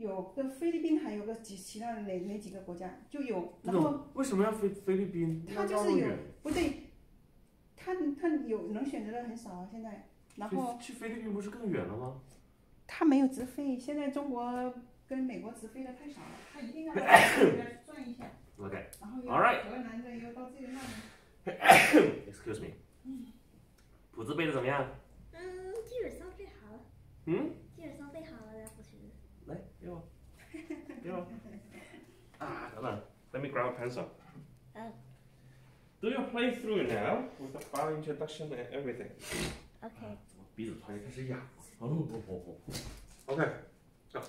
有个菲律宾，还有个其他的哪几个国家就有。然后为什么要菲律宾？它就是有不对，它有能选择的很少啊，现在。然后去菲律宾不是更远了吗？它没有直飞，现在中国跟美国直飞的太少了，它一定要转一下。OK。然后All right。荷兰的又到这个那里。Excuse me。谱子背的怎么样？基本上背好了。基本上背好了了，不是。来，给我。给我。啊，等等。Let me grab a pencil. Do your playthrough now with the file introduction and everything. Okay. 鼻子突然开始痒。OK， go.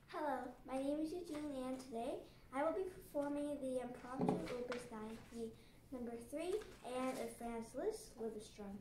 Hello, my name is Eugene, and today I will be performing the impromptu Opus 90 number 3 and a Franz Liszt with a strum.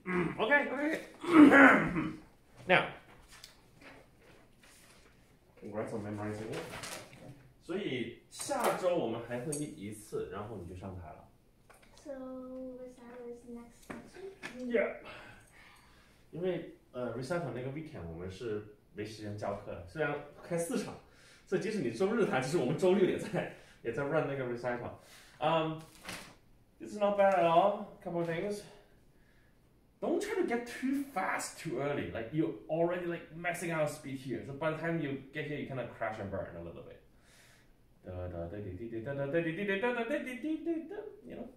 Okay. Now, congrats on memorizing it. 所以下周我们还会meet一次，然后你就上台了。So recital is next week. Yeah. 因为recital 那个 weekend 我们是没时间教课的，虽然开4场，所以即使你周日弹，其实我们周六也在 run 那个 recital。This is not bad at all. Couple of things. Don't try to get too fast too early. Like you're already like maxing out speed here. So by the time you get here, you kind of crash and burn a little bit. You know,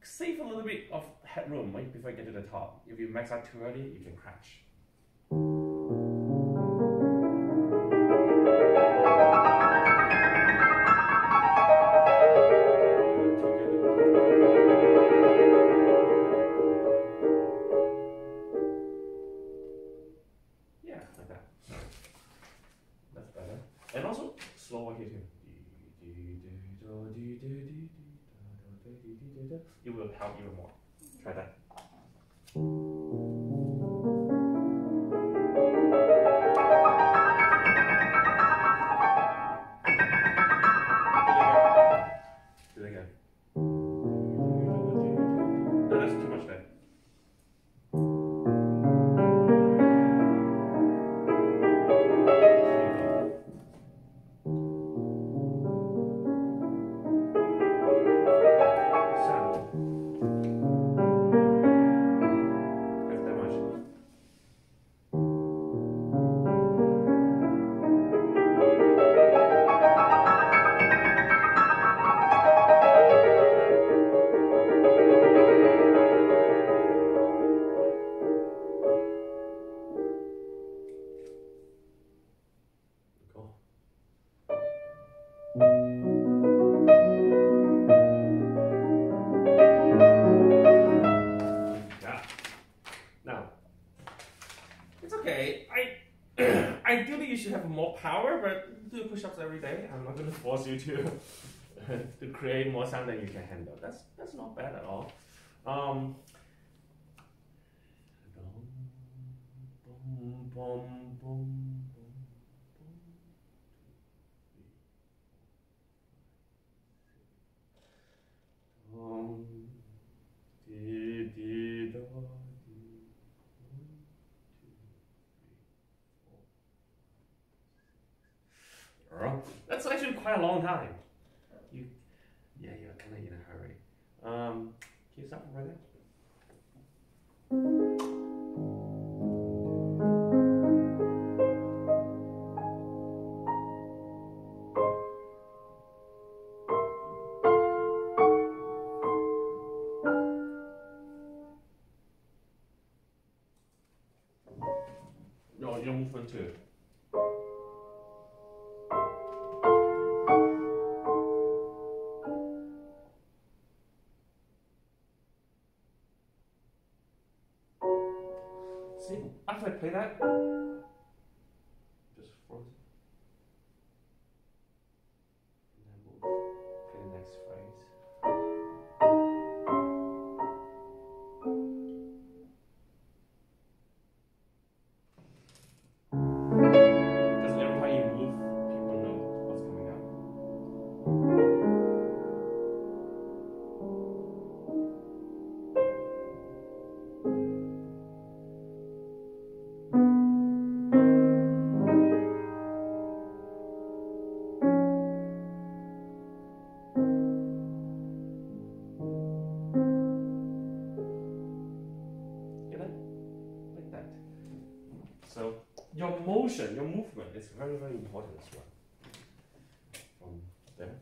save a little bit of headroom right before you get to the top. If you max out too early, you can crash. Yeah, like that. That's better. And also slower here too. It will help even more. Try that. Do it again. No, that's too much there. Ideally, you should have more power, but do push-ups every day. I'm not going to force you to to create more sound than you can handle. That's not bad at all. That's actually quite a long time. You're kind of in a hurry. Can you stop right there? No, your movement too. See, after I play that, just frozen. And then we'll play the next phrase. Because every time you move, people know what's coming out. Like that. So your motion, your movement is very, very important as well. From there.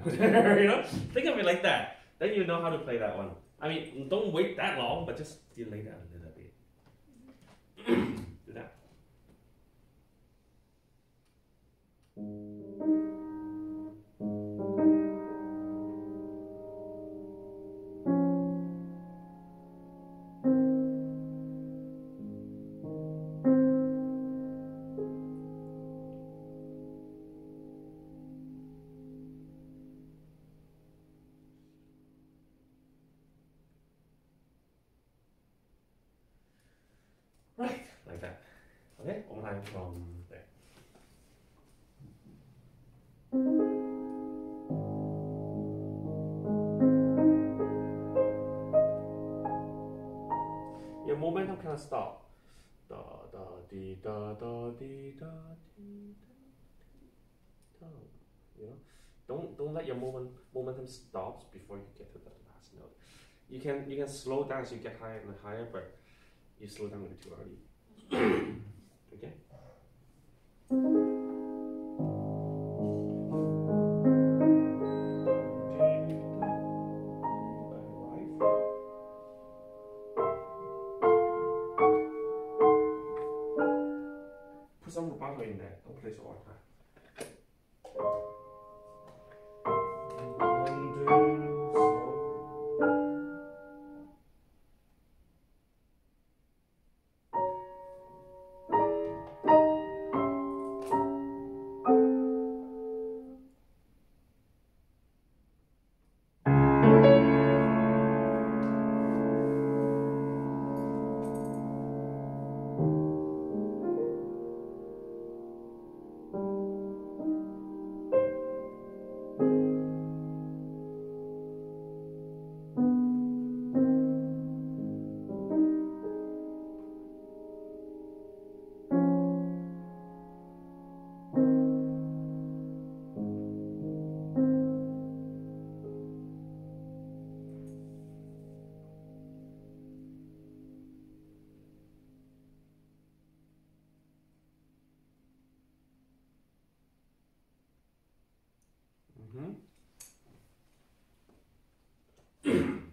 You know, think of it like that. Then you know how to play that one. I mean, don't wait that long, but just delay that a little bit. Do that. Right, like that. Okay, one line from there. Your momentum kind of stop. Da da dee da da dee da dee da. You know, don't let your momentum stops before you get to the last note. You can slow down as you get higher and higher, but you slow down a bit too early. Okay. Put some rubato in there. Don't play so hard.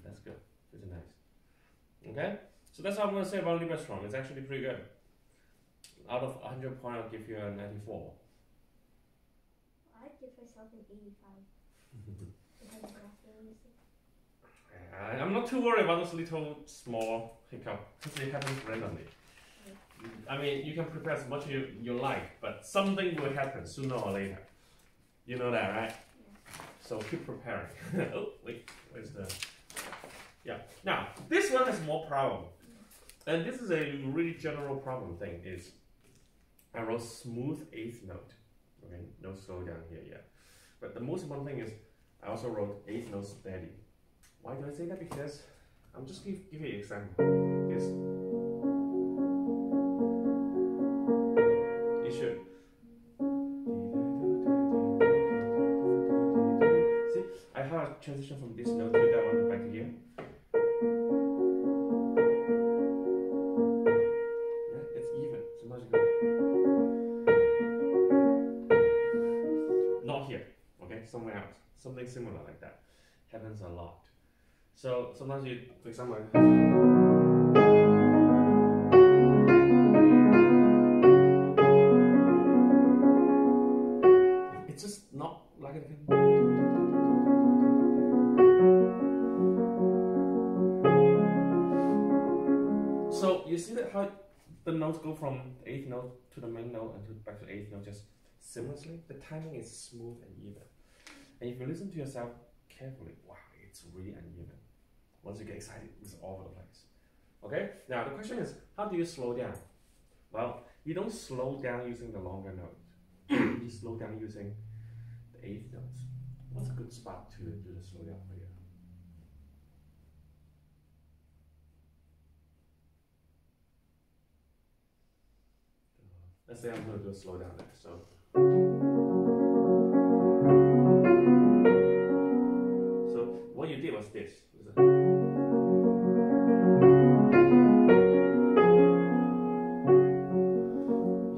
That's good. Pretty nice. Okay? So that's all I'm going to say about Libra Strong. It's actually pretty good. Out of 100 points, I'll give you a 94. I'd give myself an 85. I'm not too worried about those little small hiccups because it happens randomly. I mean, you can prepare as much as you like, but something will happen sooner or later. You know that, right? Yeah. So keep preparing. Oh, wait, where's the... Yeah. Now, this one has more problem. And this is a really general problem thing is I wrote smooth 8th note. Okay, no slow down here yet. But the most important thing is I also wrote 8th note steady. Why do I say that? Because I'm just give you an example. Is you should see I have a transition from this note to that one back here. Yeah, it's even. So much good. Not here. Okay, somewhere else. Something similar like that happens a lot. So sometimes you, for example, it's just not like it. So you see that how the notes go from the 8th note to the main note and to back to the 8th note just seamlessly. The timing is smooth and even. And if you listen to yourself carefully, wow, it's really uneven. Once you get excited, it's all over the place. Okay? Now the question is, how do you slow down? Well, you don't slow down using the longer note. You slow down using the 8th notes. What's a good spot to do the slow down for you? Let's say I'm going to do a slow down there. So what you did was this. You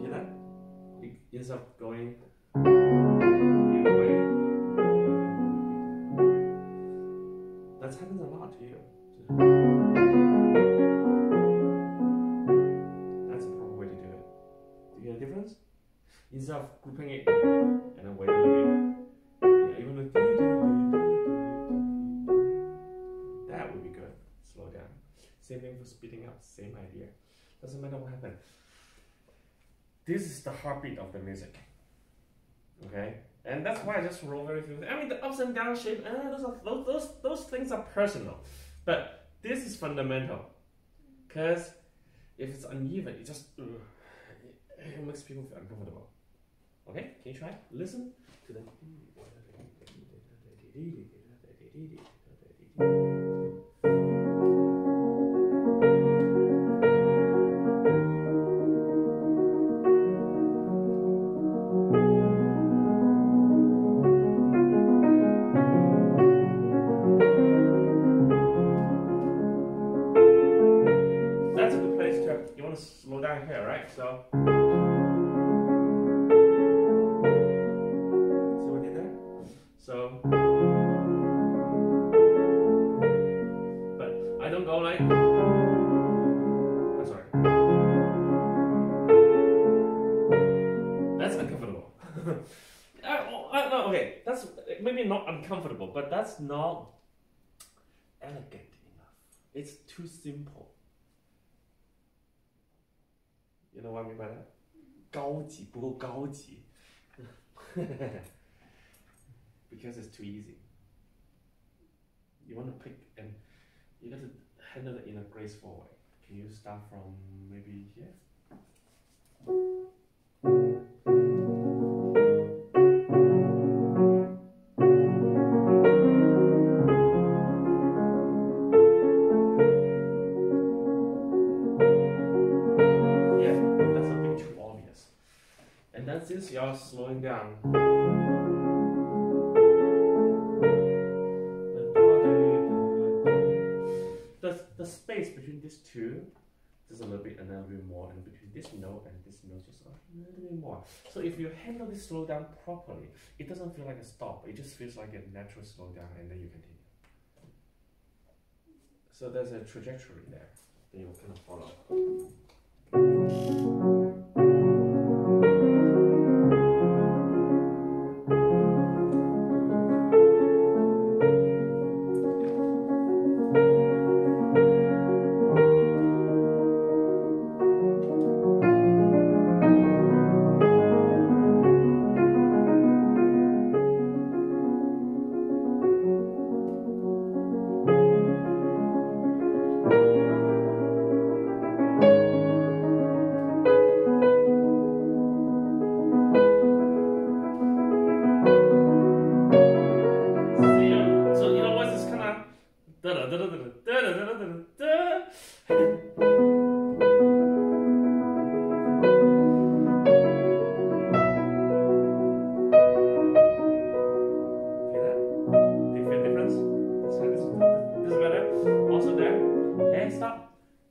hear that? Instead of going either way, slow down. Same thing for speeding up, same idea. Doesn't matter what happens. This is the heartbeat of the music. Okay? And that's why I just roll very few. I mean, the ups and down shape, those things are personal. But this is fundamental. Because if it's uneven, it just it makes people feel uncomfortable. Okay? Can you try? Listen to the. That's a good place to. You want to slow down here, right? So. See what I did there? So. But I don't go like. I'm sorry. That's uncomfortable. No, okay, that's maybe not uncomfortable, but that's not elegant enough. It's too simple. You know what I mean by that? 高级，不够高级。Because it's too easy. You want to pick and you got to handle it in a graceful way. Can you start from maybe here? And then since you're slowing down, the space between these two, just a little bit and then a bit more, and between this note and this note, just a little bit more. So if you handle this slow down properly, it doesn't feel like a stop. It just feels like a natural slow down, and then you continue. So there's a trajectory there that you will kind of follow.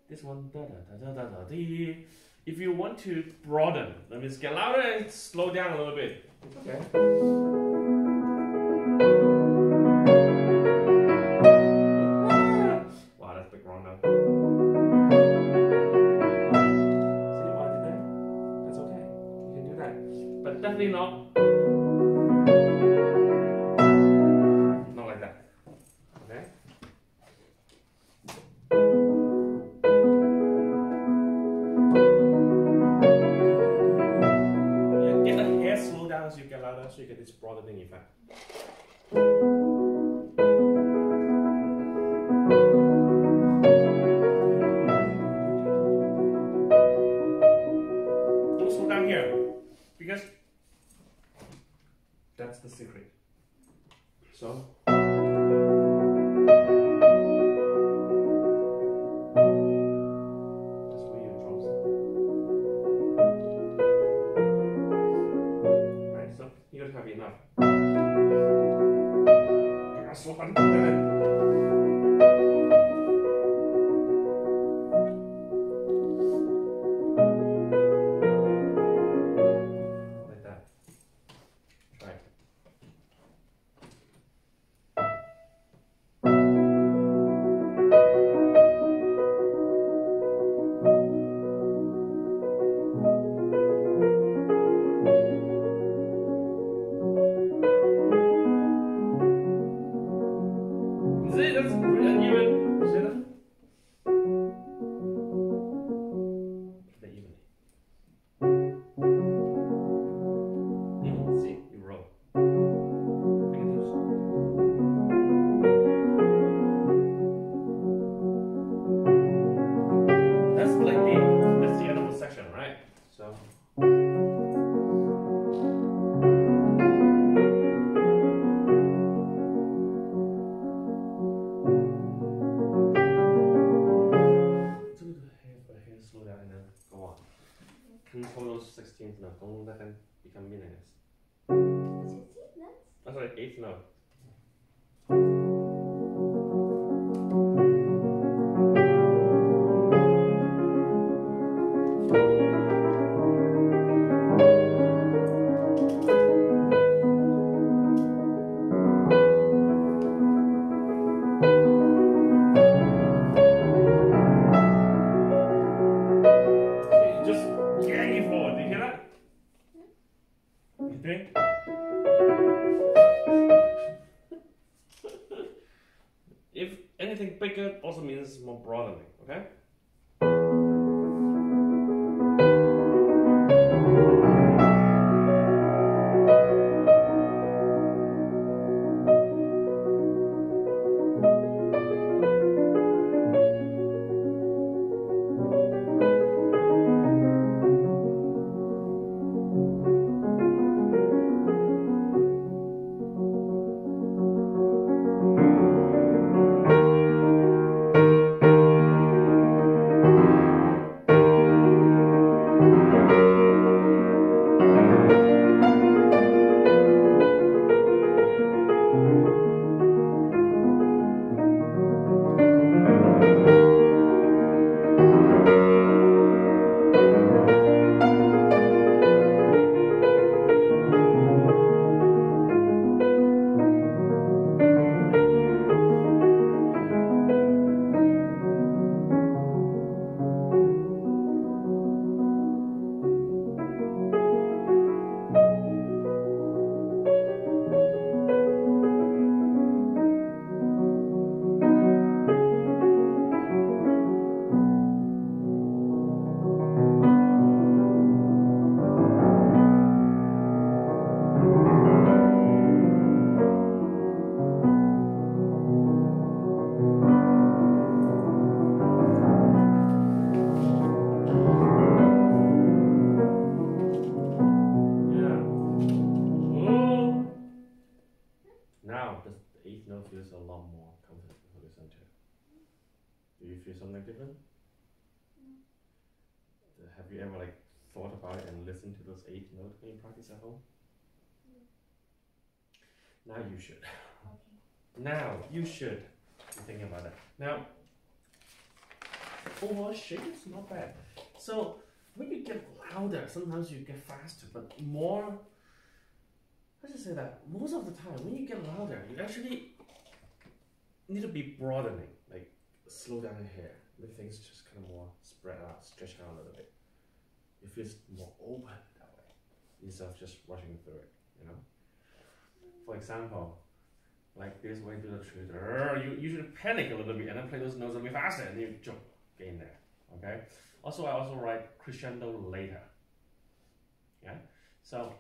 This one, da da da da da da dee. If you want to broaden, that means get louder and slow down a little bit. Okay. Wow, that's a big wrong note. See what I did there? That's okay. You can do that. But definitely not like that. Okay? As you get louder, so you get this broadening effect. Don't slow down here, because 16th note. Don't let them become meaningless. 16th notes? Oh, sorry, 8th note. Just gang it forward. Do you hear that? You doing? If anything bigger also means more broadening, okay? Now, the 8th note feels a lot more comfortable to listen to. Do you feel something different? Have you ever thought about it and listened to those 8th notes when you practice at home? Now you should. Now you should be thinking about that. Now, overall shape is not bad. So when you get louder, sometimes you get faster, but more. Let's just say that most of the time, when you get louder, you actually need to be broadening, like slow down your hair, make things just kind of more spread out, stretch out a little bit. It feels more open that way, instead of just rushing through it, you know? For example, like this way to the truth, you usually panic a little bit and then play those notes a bit faster and you jump, get in there, okay? Also, I also write crescendo later, yeah? So,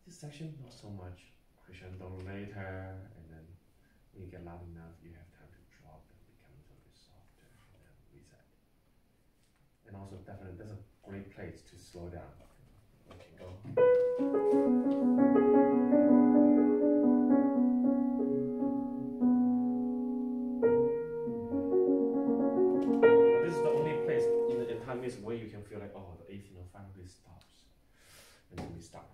this section, not so much crescendo later, and then when you get loud enough, you have time to drop and become a little bit softer, and then reset. And also, definitely, that's a great place to slow down. Okay, go. Now, this is the only place in the entire music where you can feel like, oh, the 8th note finally stops, and then we start.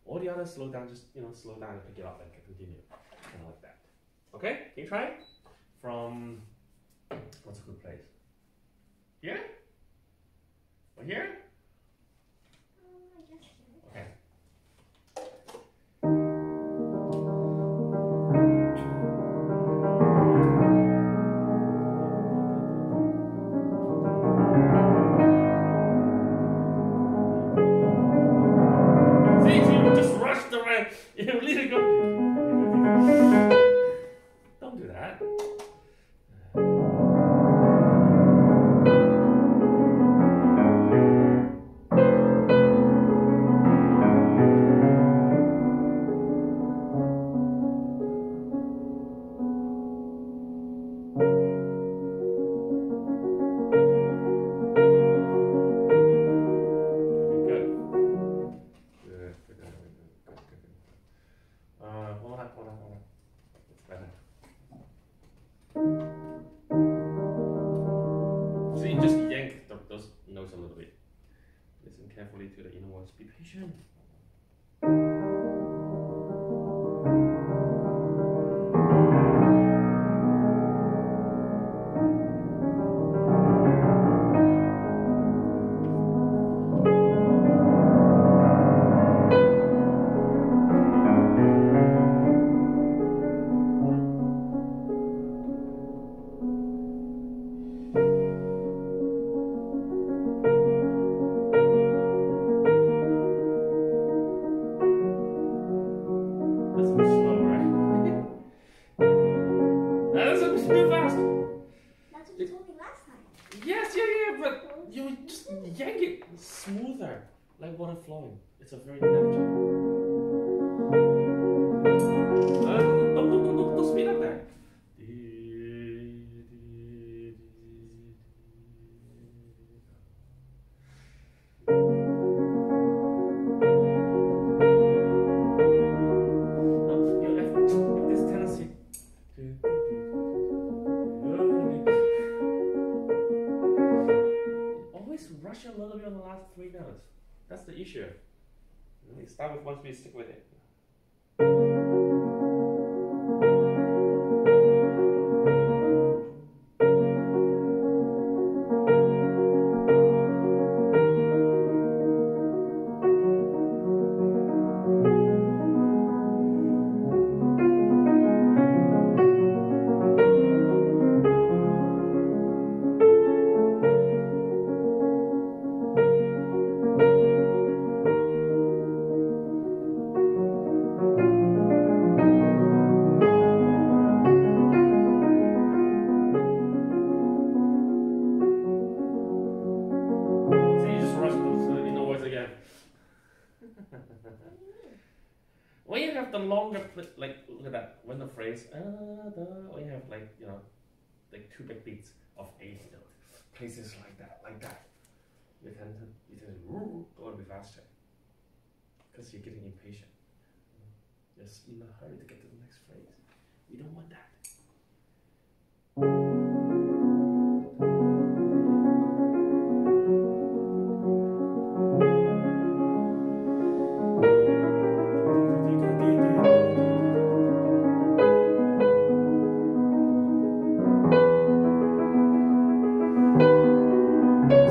All the others slow down, just slow down and pick it up and continue, kind of like that. Okay, can you try it? From what's a good place? Here? Or here? I guess here. Okay. You really go. Don't do that. Listen carefully to the inner voice. Be patient. That's too slow, right? That's too fast. That's what you told me last time. Yes, yeah, but you just yank it smoother, like water flowing. It's a very natural. Don't speed up there. You have this tendency to always rush a little bit on the last 3 notes. That's the issue. You start with one speed, stick with it. See, you just rush those inner words again. When you have the longer, like look at that, when the phrase, when you have like, you know, like 2 big beats of 8 notes, places like that, you tend to go a bit faster because you're getting impatient. Just in a hurry to get to the next phrase. We don't want that.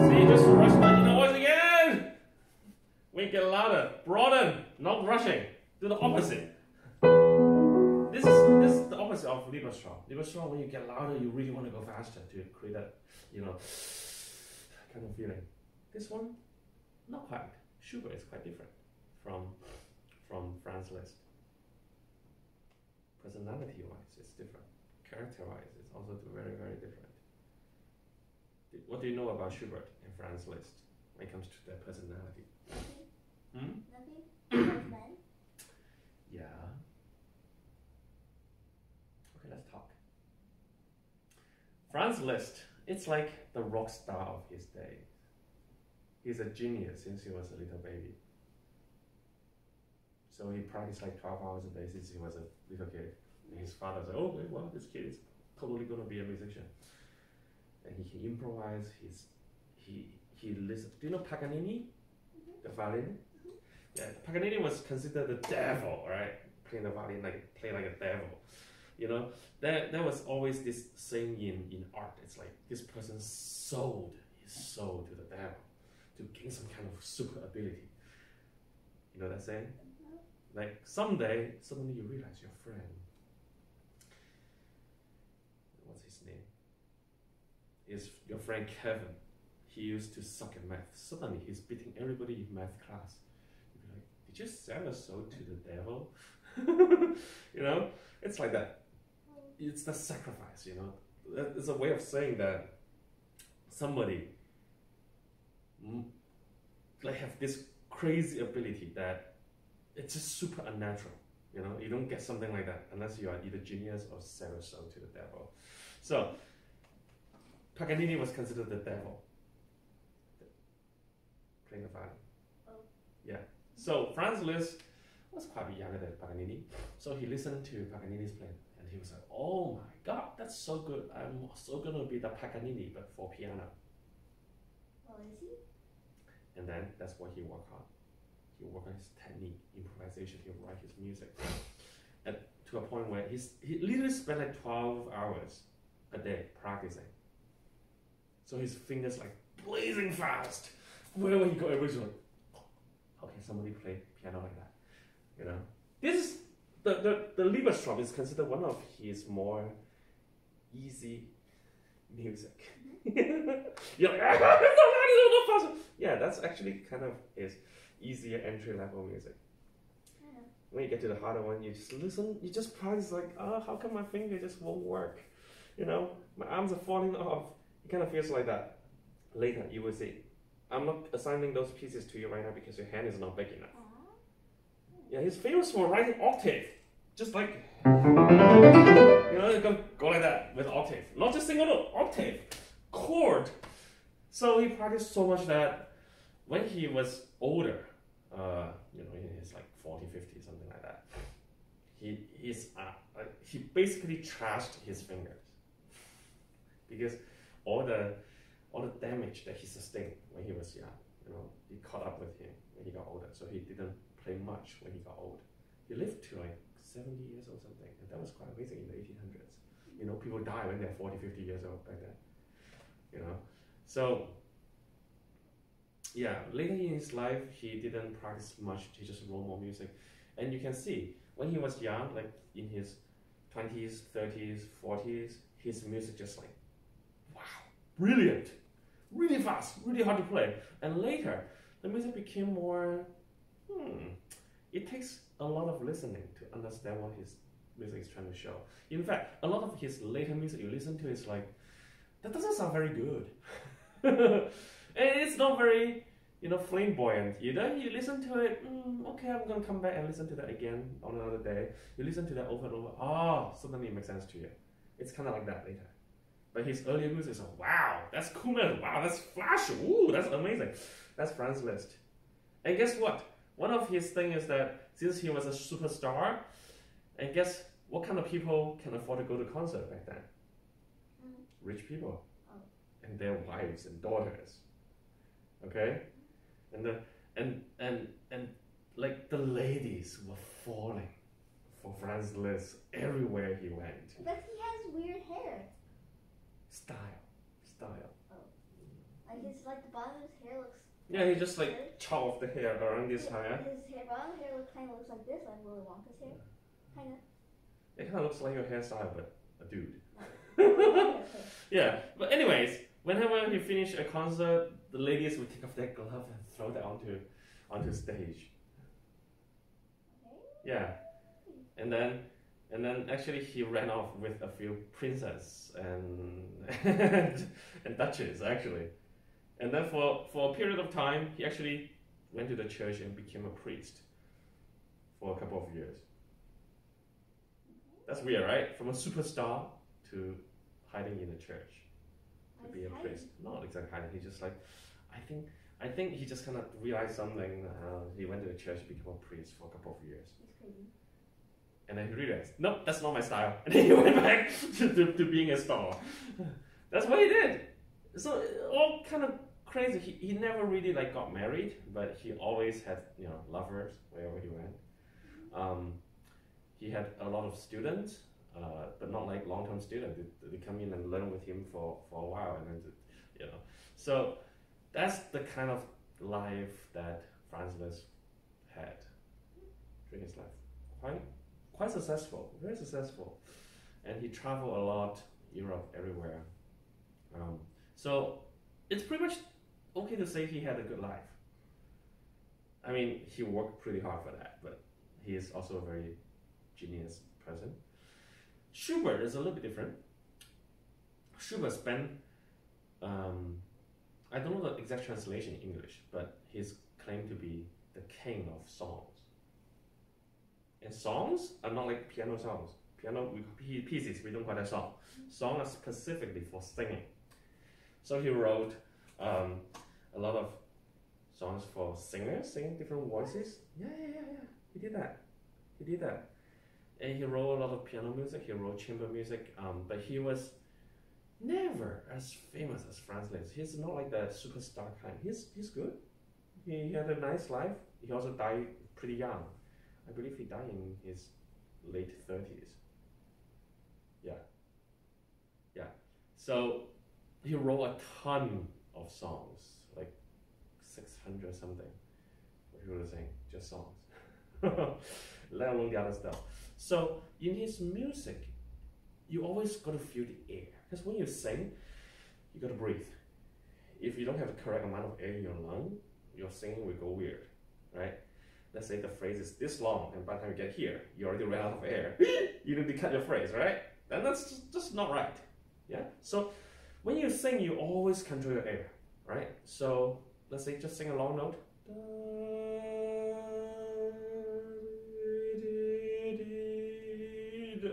See, just rush the inner voice again. Make it louder, broaden, not rushing. Do the opposite. This is the opposite of Liebestraum. Liebestraum, when you get louder, you really want to go faster to create that, you know, kind of feeling. This one, not quite. Schubert is quite different from Franz Liszt. Personality-wise, it's different. Character-wise, it's also very, very different. What do you know about Schubert and Franz Liszt when it comes to their personality? Nothing? Nothing? Men? Yeah. Okay, let's talk. Franz Liszt, it's like the rock star of his day. He's a genius since he was a little baby. So he practiced like 12 hours a day since he was a little kid. And his father said, oh, well, this kid is totally going to be a musician. And he can improvise. He listens. Do you know Paganini? The violin? Yeah, Paganini was considered the devil, right? Playing the violin play like a devil. You know, there was always this saying in art. It's like this person sold his soul to the devil to gain some kind of super ability. You know that saying? Like someday, suddenly you realize your friend. What's his name? Is your friend Kevin. He used to suck at math. Suddenly he's beating everybody in math class. You'd be like, did you sell your soul to the devil? You know, it's like that. It's the sacrifice, you know. It's a way of saying that somebody like have this crazy ability that it's just super unnatural. You know, you don't get something like that unless you are either genius or sell your soul to the devil. So Paganini was considered the devil. Playing the violin. Oh. Yeah. So Franz Liszt was quite a bit younger than Paganini. So he listened to Paganini's playing and he was like, oh my god, that's so good. I'm so gonna be the Paganini but for piano. Oh, is he? and then that's what he worked on. He worked on his technique, improvisation. He write his music, and to a point where he literally spent like 12 hours a day practicing. So his fingers like blazing fast. Wherever he go, everybody's like, how can somebody play piano like that? You know, this is the Liebestraum is considered one of his more easy music. You're like, yeah, that's actually kind of his easier entry level music. When you get to the harder one, you just listen, you just practice like, oh, how come my finger just won't work? You know, my arms are falling off. It kind of feels like that. Later, you will see. I'm not assigning those pieces to you right now because your hand is not big enough. Yeah, he's famous for writing octave. Just like, you know, go like that with octave. Not just single note, octave, chord. So he practiced so much that when he was older, you know, in his like 40, 50, something like that, he basically trashed his fingers because all the damage that he sustained when he was young, you know, it caught up with him when he got older. So he didn't play much when he got old. He lived to like 70 years old something, and that was quite amazing in the 1800s. You know, people die when they're 40, 50 years old back then. You know, so yeah, later in his life, he didn't practice much. He just wrote more music, and you can see when he was young, like in his 20s, 30s, 40s, his music just like, wow, brilliant, really fast, really hard to play. And later, the music became more, it takes a lot of listening to understand what his music is trying to show. In fact, a lot of his later music you listen to is like, that doesn't sound very good. And it's not very, you know, flamboyant either. You listen to it, okay, I'm gonna come back and listen to that again on another day. You listen to that over and over, suddenly it makes sense to you. It's kind of like that later. But his earlier music is like, wow, that's cool, man. Wow, that's flash. Ooh, that's amazing. That's Franz Liszt. And guess what? One of his things is that since he was a superstar, and guess what kind of people can afford to go to concert back then? Rich people. And their wives and daughters. Okay? And like the ladies were falling for Franz Liszt everywhere he went. But he has weird hair. Style. I guess like the bottom of his hair looks. Yeah, he just like chop off the hair around his hair. His bottom hair kind of looks like this, like Willy Wonka's hair. Kind of. It kind of looks like your hairstyle, but a dude. Okay. Yeah, but anyways, whenever he finished a concert, the ladies would take off their glove and throw that onto stage. Okay. Yeah, and then actually he ran off with a few princesses and duchesses actually, and then for a period of time he actually went to the church and became a priest for a couple of years. That's weird, right? From a superstar to hiding in a church to be a priest. Not exactly hiding. He just like, I think he just kind of realized something. He went to the church and became a priest for a couple of years. He's crazy. And then he realized, nope, that's not my style. And then he went back to being a star. That's what he did. So all kind of crazy. He never really like got married, but he always had, you know, lovers wherever he went. He had a lot of students, but not like long-term students. They come in and learn with him for a while, and then, you know. So that's the kind of life that Franz Liszt had during his life. Quite successful, very successful, and he traveled a lot, Europe, everywhere. So it's pretty much okay to say he had a good life. I mean, he worked pretty hard for that, but he is also a very genius person. Schubert is a little bit different. Schubert spent, I don't know the exact translation in English, but he's claimed to be the king of songs. And songs are not like piano songs. Piano pieces, we don't call that song. Songs are specifically for singing. So he wrote a lot of songs for singers, singing different voices. Yeah. He did that. And he wrote a lot of piano music. He wrote chamber music. But he was never as famous as Franz Liszt. He's not like the superstar kind. He's good. He had a nice life. He also died pretty young. I believe he died in his late 30s. Yeah. So he wrote a ton of songs, like 600 something. What he was saying, just songs, let alone the other stuff. So in his music, you always got to feel the air, because when you sing, you got to breathe. If you don't have the correct amount of air in your lung, your singing will go weird, right? Let's say the phrase is this long, and by the time you get here, you already ran out of air. You need to cut your phrase, right? And that's just not right. Yeah. So when you sing, you always control your air, right? So let's say just sing a long note.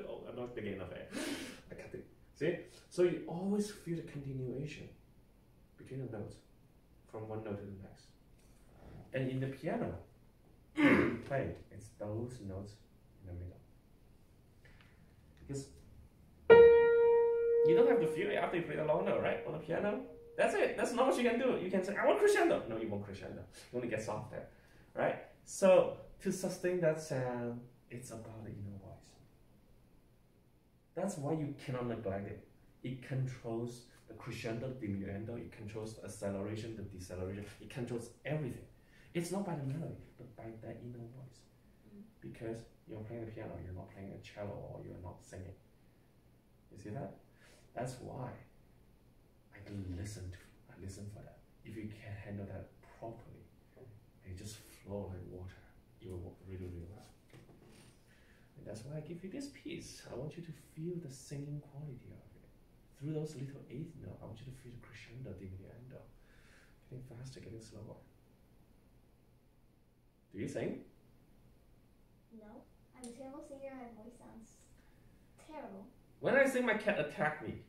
Oh, I'm not getting enough air. I cut it. See? So you always feel the continuation between the notes from one note to the next. And in the piano, playing, it's those notes in the middle. Because you don't have to feel it after you play the long note, right? On the piano. That's it. That's not what you can do. You can say, I want crescendo. No, you won't crescendo. You only get softer, right? So to sustain that sound, it's about the inner voice. That's why you cannot neglect it. It controls the crescendo, the diminuendo. It controls the acceleration, the deceleration. It controls everything. It's not by the melody, but by that inner voice. Because you're playing the piano, you're not playing a cello, or you're not singing. You see that? That's why I listen for that. If you can handle that properly, and you just flow like water, it will work really, really well. And that's why I give you this piece. I want you to feel the singing quality of it. Through those little eighth notes, I want you to feel the crescendo, diminuendo. Getting faster, getting slower. Do you sing? No, I'm a terrible singer. My voice sounds terrible. When I sing, my cat attacked me.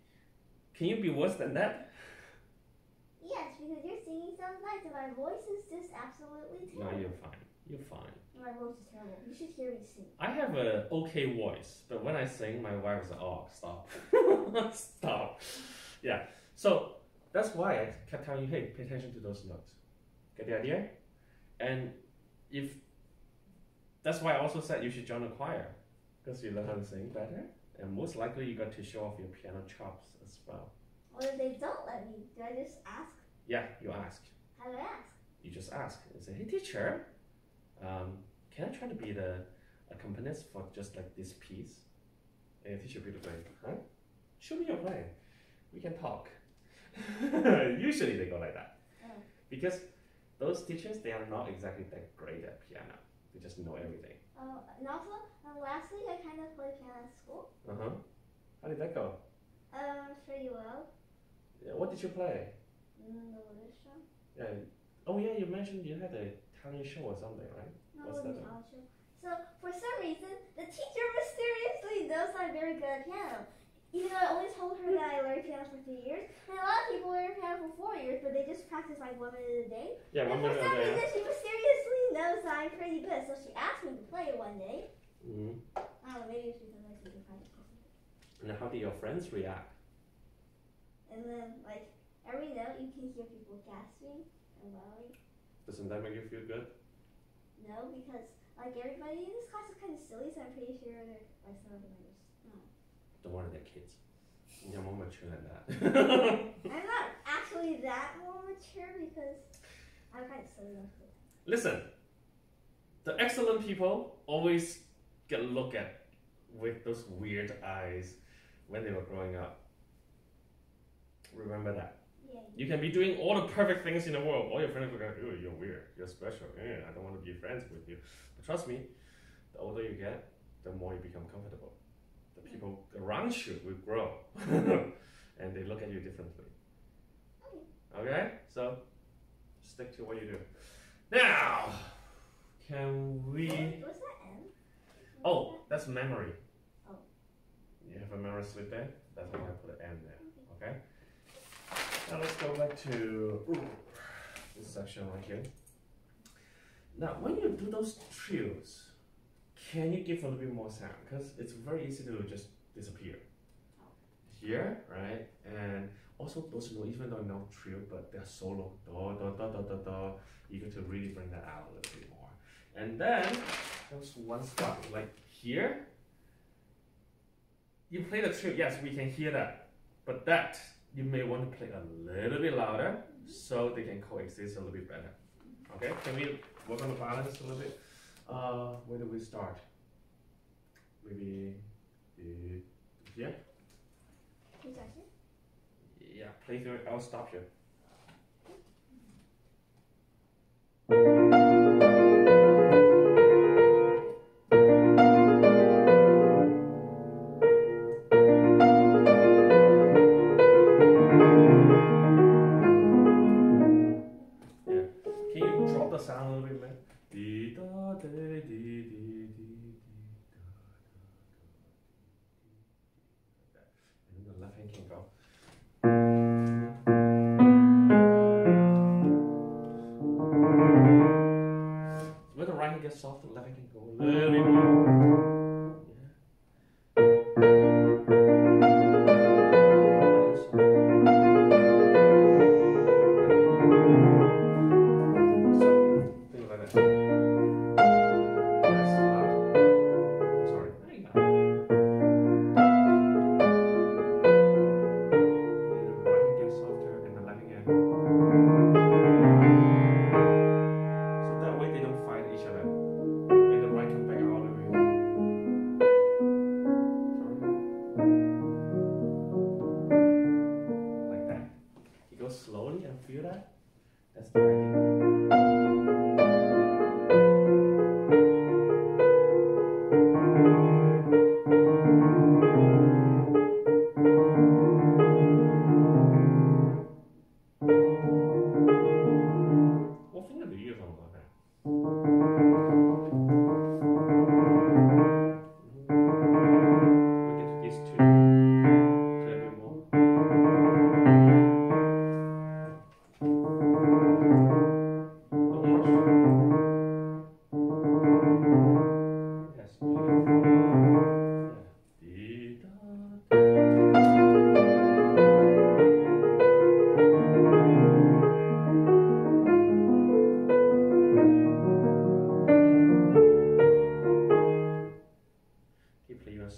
Can you be worse than that? Yes, because your singing sounds nice and my voice is just absolutely terrible. No, you're fine. You're fine. My voice is terrible. You should hear me sing. I have an okay voice, but when I sing, my wife is like, oh, stop. Stop. Yeah. So that's why I kept telling you, hey, pay attention to those notes. Get the idea? And if that's why I also said you should join a choir, because you learn how to sing better, and most likely you got to show off your piano chops as well. What if they don't let me? Do I just ask? Yeah, you ask. How do I ask? You just ask and say, hey teacher, can I try to be the accompanist for just like this piece? And the teacher will be like, huh? Show me your playing. We can talk. Usually they go like that. Oh. Because those teachers, they are not exactly that great at piano. They just know everything. Oh, and also, last week I kind of played piano at school. Uh-huh. How did that go? Pretty well. Yeah, what did you play? The literature show. Yeah. Oh yeah, you mentioned you had a talent show or something, right? No, What's it was that? a talent show. So, for some reason, the teacher mysteriously knows I'm very good at piano. Even though I only told her that I learned piano for 3 years. And a lot of people learn piano for 4 years, but they just practice like 1 minute a day. Yeah, And 1 for minute some a day. reason, she mysteriously knows that I'm pretty good. So she asked me to play it one day. Mm-hmm. I don't know, maybe it's because I took a practice or something. And how did your friends react? And then, like, every note you can hear people gasping and bowing. Doesn't that make you feel good? No, because, like, everybody in this class is kind of silly, so I'm pretty sure they're, like, some of them are just, no. Don't worry, they're kids. You're more mature than that. I'm not actually that more mature because I'm kind of silly most of the time. Listen, the excellent people always get looked at with those weird eyes when they were growing up. Remember that. Yeah. You can be doing all the perfect things in the world. All your friends will go, oh, you're weird, you're special. I don't want to be friends with you. But trust me, the older you get, the more you become comfortable. The people around you will grow. And they look at you differently. Okay? So, stick to what you do. Now, can we... What's that N? Oh, that's memory. Oh. You have a memory slip there? That's why I put an N there. Okay? Now let's go back to this section right here. Now, when you do those trios, can you give a little bit more sound? Because it's very easy to just disappear. Here, right? And Also, those low, even though I know trio, but they're so low. Do, do, do, do, do, do. You get to really bring that out a little bit more. And then there's one spot like here. You play the trio, yes, we can hear that. But that you may want to play a little bit louder so they can coexist a little bit better. Okay, can we work on the balance a little bit? Where do we start? Maybe here? Yeah, play through it. I'll stop here. Sound a little bit, man. Dee da dee dee dee dee da. And the left hand can go. When the right hand gets soft, the left hand can go a little bit more. Slowly and feel that. That's the idea. What finger do you use on the left hand? We get these two. Play a bit more.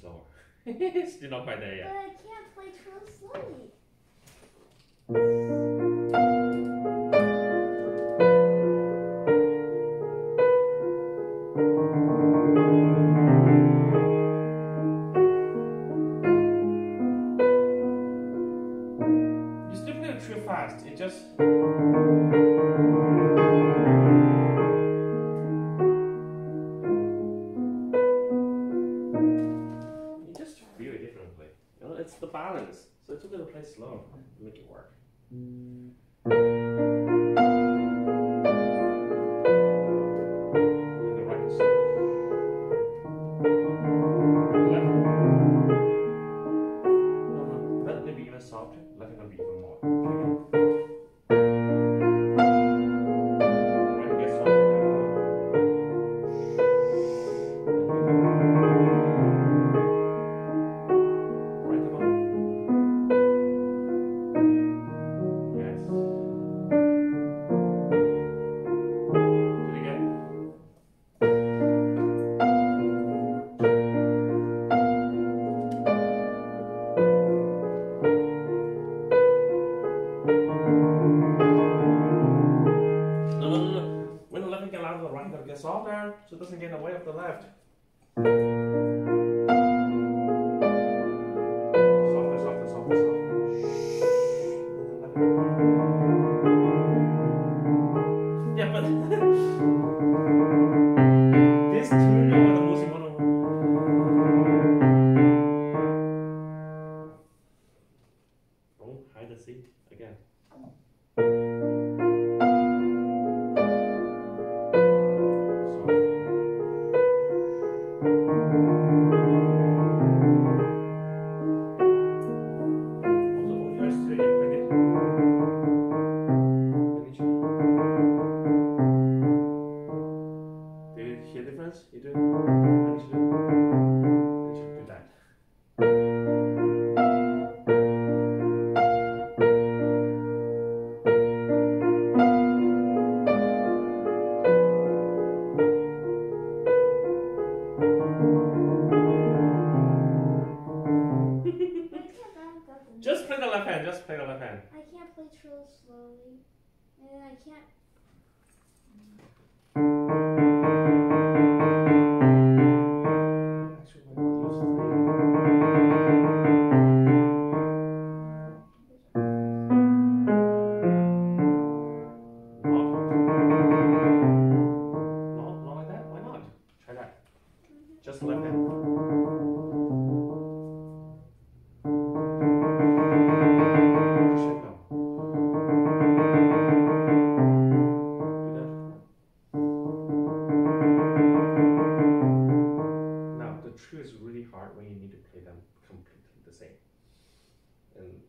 Slower. Still not quite there yet. But I can't play trio slowly. You still play the trio fast. It just. It's the balance. So it's okay to play slow to make it work. And the right hand soft. Left. No, that may be even softer. Left hand will be even more. Right hand gets softer softer so it doesn't get in the way of the left. Softer, softer, softer, softer. Yeah, but this tune are the most important. Don't hide the C again. Soft. already. And then I can't. Actually, why not use 3? Not like that? Why not? Try that. Just left hand. Crescendo. Do that. Now, the trio is really hard when you need to play them completely the same. And,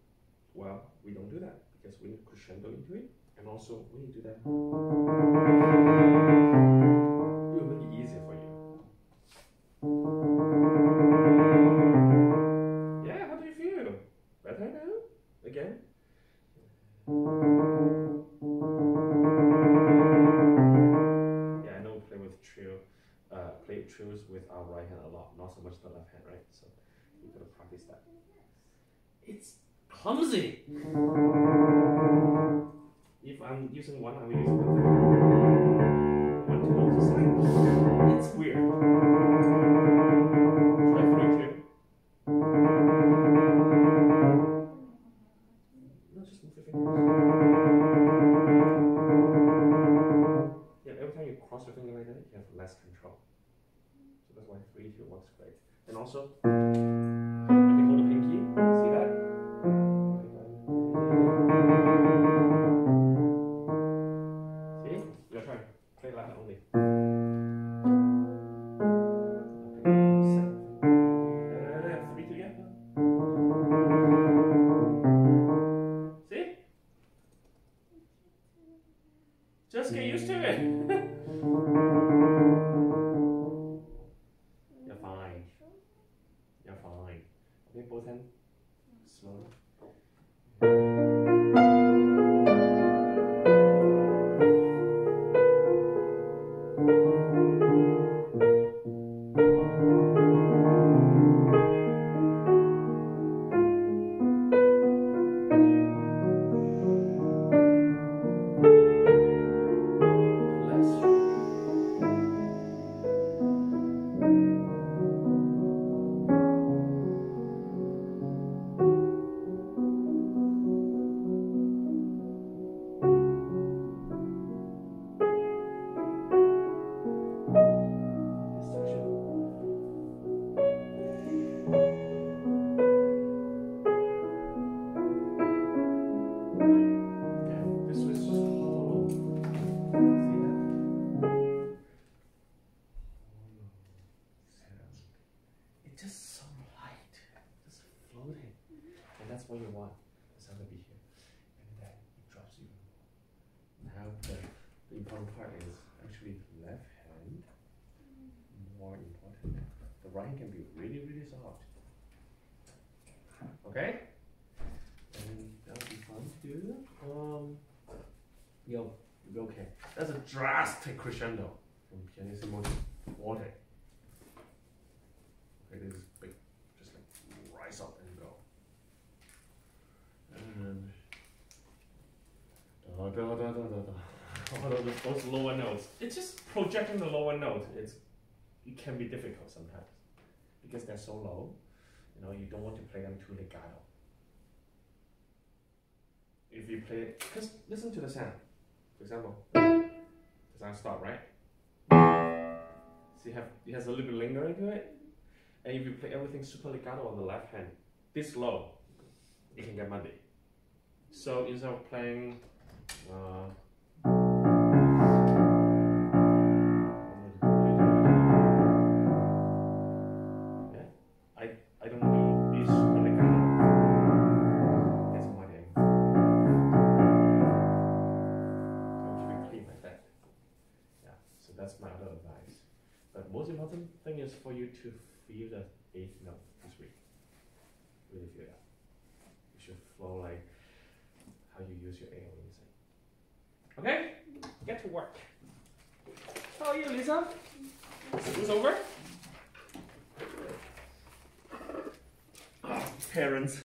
well, we don't do that because we need crescendo into it. And also, when you do that, it will make it easier for you. Yeah, how do you feel? Better now? Again? Yeah, I know we play with play trios with our right hand a lot, not so much the left hand, right? So you gotta practice that. It's clumsy! If I'm using one, I'm using one. 1, 2, it's like, it's weird. Try 3, 2. No, just move your fingers. Yeah, every time you cross your finger like that, you have less control. So that's why 3, 2 works great. And also, you can hold the pinky. See that? See? Your turn. Play left hand only. Okay. 3 together. See? Just get used to it. You're fine. You're fine. Okay, both hands. Slowly. What you want the sound to be here, and then it drops even more. Now the important part is actually left hand more important. The right hand can be really, really soft. Okay? And that'll be fun to do. You'll be okay. That's a drastic crescendo from pianissimo to forte. Okay, this is big. Just like rise up and go. And those lower notes. It's just projecting the lower note. It can be difficult sometimes because they're so low. You know, you don't want to play them too legato. If you play, because listen to the sound. For example, the sound stop, right? See, it has a little bit linger into it. And if you play everything super legato on the left hand, this low, it can get muddy. So instead of playing I don't do this super legato. It's muddy. So keep it clean like that. Yeah, so that's my other advice. But most important thing is for you to feel the 8th note this week. Really feel that. You should flow like how you use your A when you sing. Okay? Get to work. How are you, Lisa? School's over? Oh, parents.